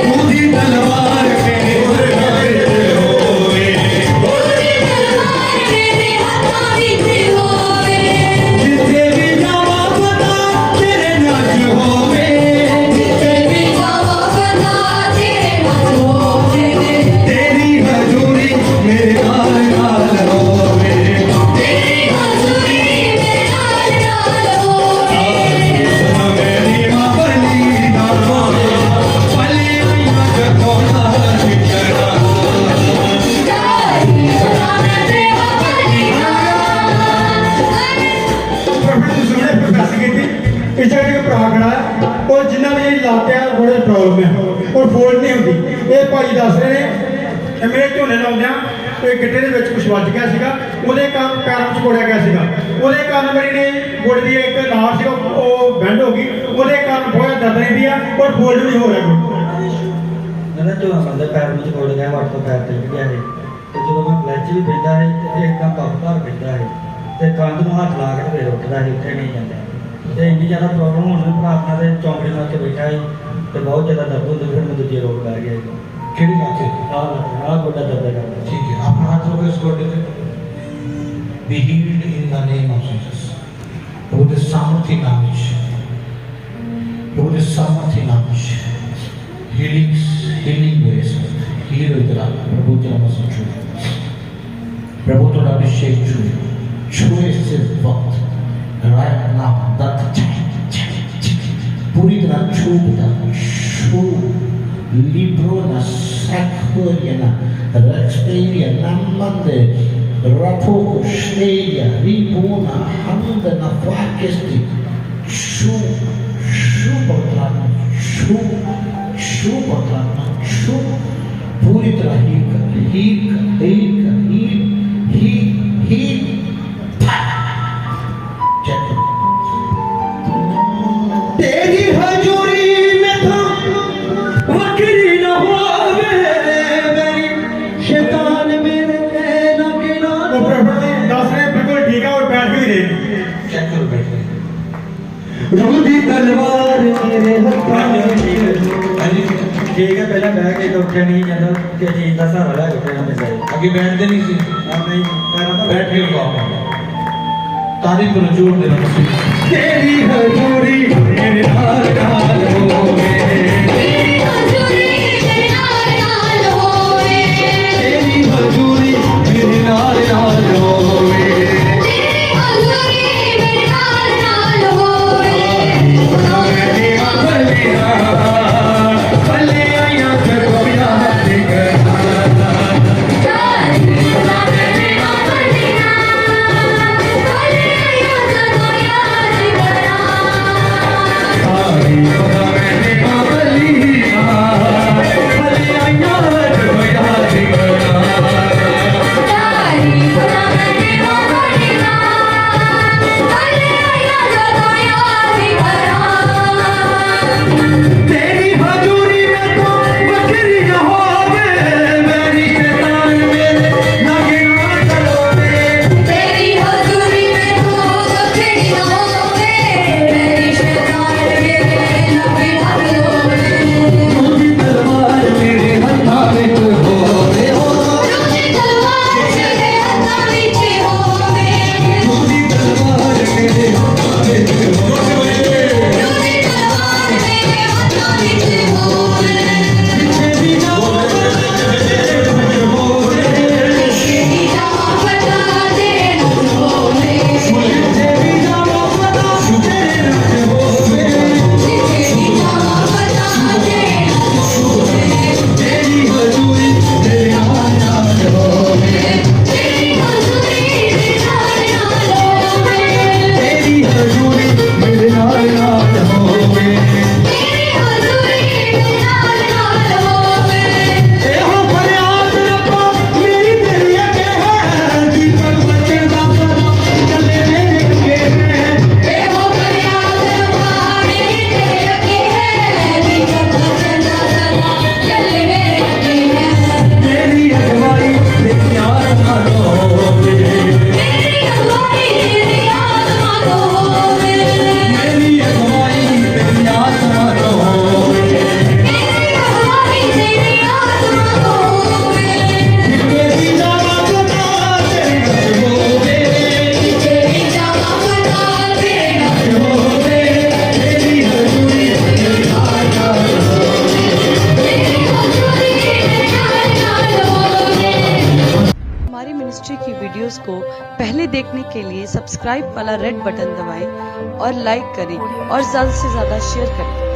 दूधी तलवार मेरे हत्था विच होवे, दूधी तलवार मेरे हत्था विच होवे, जिथे भी जावां पता तेरे नाच होवे, जिथे भी जावां पता तेरे नाच होवे, तेरी हजूरी मेरे नाल नाल होवे, तेरी हजूरी मेरे नाल नाल होवे, मेरी मां बली दा पले मैं जगो ना बिछड़ा, ਪ੍ਰੋਫੈਟ ਤੁਸੀਂ ਹੁਣੇ ਪ੍ਰੋਫੈਸ ਕੀਤੀ ਇਸ ਜਗ੍ਹਾ ਤੇ ਭਰਾ ਖੜਾ ਹੈ ਔਰ ਜਿਨ੍ਹਾਂ ਦੀ ਲਾਤਿਆਂ ਬੜੇ ਪ੍ਰੋਬਲਮ ਹੈ ਔਰ ਫੋਲਡ ਨਹੀਂ ਹੁੰਦੀ। ਇਹ ਭਾਈ ਦੱਸ ਰਹੇ ਨੇ ਕਿ ਮੇਰੇ ਝੋਨੇ ਲਾਉਂਦਿਆਂ ਇਹ ਗਿੱਟੇ ਦੇ ਵਿੱਚ ਕੁਝ ਵੱਜ ਗਿਆ ਸੀਗਾ, ਉਹਦੇ ਕਾਰਨ ਪੈਰਾਂ 'ਚ ਕੋੜਿਆ ਗਿਆ ਸੀਗਾ, ਉਹਦੇ ਕਾਰਨ ਮੇਰੀ ਨੇ ਗੁੱਟ ਦੀ ਇੱਕ ਨਾੜ ਸੀ ਉਹ ਬੈਂਡ ਹੋ ਗਈ, ਉਹਦੇ ਕਾਰਨ ਬਹੁਤ ਦਰਦ ਰਹਿੰਦੀ ਆ ਔਰ ਫੋਲਡ ਨਹੀਂ ਹੋ ਰਿਹਾ ਕੋਈ। ਕਹਿੰਦਾ ਝੋਨਾ ਬੰਦੇ ਪੈਰ ਵਿੱਚ ਕੋੜ ਗਿਆ, ਵੱਟ ਤੋਂ ਪੈਰ ਟਿਕ ਗਿਆ ਹੈ ਤੇ ਜਦੋਂ ਮੈਂ ਫਲੈਚ ਵੀ ਪੈਂਦਾ ਹੈ ਤੇ ਇੱਕਦਮ ਪੱਪ ਭਰ ਪੈਂਦਾ ਹੈ ਤੇ ਕੰਧ ਨੂੰ ਹੱਥ ਲਾ ਕੇ ਤੇ ਫੇਰ ਉੱਠਦਾ ਹੈ, ਉੱਥੇ ਨਹੀਂ ਜਾਂਦਾ ਤੇ ਇੰਨੀ ਜ਼ਿਆਦਾ ਪ੍ਰੋਬਲਮ ਹੋਣ ਨਾਲ ਭਰਾ ਆਪਣਾ ਤੇ ਚੌਂਕੜੀ ਨਾਲ ਕੇ ਬੈਠਾ ਹੈ ਤੇ ਬਹੁਤ ਜ਼ਿਆਦਾ ਦਰਦ ਹੁੰਦਾ, ਫਿਰ ਮੈਂ ਦੂਜੇ ਰੋਗ ਪੈ ਗਿਆ केड़ी लाके ਆਹ ਗੋਡਾ ਦਰਦ ਕਰਦਾ। ठीक है अपना हाथ रखो इस गोडे पे। Be healed in the name of Jesus. प्रभु दे सामर्थ्य नाम विच, प्रभु दे सामर्थ्य नाम विच healing ways heal इधर प्रभु तेरा मसीह छू, प्रभु तेरा अभिषेक छू इस वक्त right now that पूरी तरह छू पिता छू Librona Sakhoriana Rexperia Namande Rapoko Steya Ribona Handana Fakesti Shu Shubhatana Shubhatana Shu पूरी तरह ही तेरी हजूरी में तो बकरी न होवे, मेरी शैतान मेरे लगे ना। ਉਹ ਪ੍ਰੋਫੈਟ ਜੀ ਦੱਸ ਰਹੇ ਬਿਲਕੁਲ ਠੀਕ ਆ ਔਰ ਬੈਠ ਵੀ ਰਹੇ ਨੇ। चेक करो बैठ रूदी तलवार मेरे हत्थां विच ਹਾਂਜੀ ठीक है पहले बह के तो उठे नहीं जाता कि चीज का सहारा ले उठे हमें चाहिए ਅੱਗੇ ਬੈਠਦੇ ਨਹੀਂ ਸੀ नहीं पैरों का ਬੈਠ ਕੇ ਲਗਾਓ ਤਾਰੀਫ ਕਰੋ ਜ਼ੋਰ ਦੇ ਨਾਲ ਤੁਸੀਂ तेरी हजूरी मेरे नाल नाल होवे तेरी हजूरी मेरे नाल होवे तेरी हजूरी मेरे नाल नाल होवे तेरी हजूरी मेरे नाल होवे मेरिया बलिया बल्ले आया जगो याद करना तारी खुदा मेरी बलिया बलिया जदों याद करा सारी खुदा मैंने बलिया बल्ले आया जगो याद करना तारी खुदा मेरी बलिया बलिया जदों याद करा तेरी हजूरी में तो बकरी न होवे मेरी शैतान मेरे लगे ना चलोवे तेरी हजूरी में तो बकरी न होवे मेरी शैतान मेरे लगे ना चलोवे रूदी तलवार मेरे हत्थां विच होवे रूदी तलवार मेरे हत्थां विच होवे रूदी तलवार मेरे हत्थां विच होवे रूदी तलवार मेरे हत्थां विच होवे तेरी जान होवे तेरी जान बता दे न होवे तेरी जान पता तेरे रंग होवे तेरी जान बता दे न होवे तेरी हजूरी मेरे नाल नाल होवे तेरी हजूरी मेरे नाल होवे तेरी हजूरी मेरे नाल नाल होवे तेरी हजूरी मेरे नाल होवे एहो फरियाद रब्बा मेरी तेरी अगे है दीपक बचन दा परा चले मेरे अगे है एहो फरियाद रब्बा मेरी तेरे अगे है दीपक बचन दा सदा चले मेरे अगे है मेरी अगवाई तेरी आत्मा तो होवे मेरी अगुवाई तेरी आत्मा को होवे मेरी अगवाई तेरी आत्मा तो होवे मेरी अगुवाई तेरी आत्मा को होवे तेरी जावा पता तेरी रंग होवे तेरी जावा बता दे न होवे तेरी हजूरी मेरे नाल नाल होवे तेरी हजूरी मेरे नाल होवे हमारी मिनिस्ट्री की वीडियोस को पहले देखने के लिए सब्सक्राइब वाला रेड बटन दबाएं और लाइक करें और ज़्यादा से ज़्यादा शेयर करें।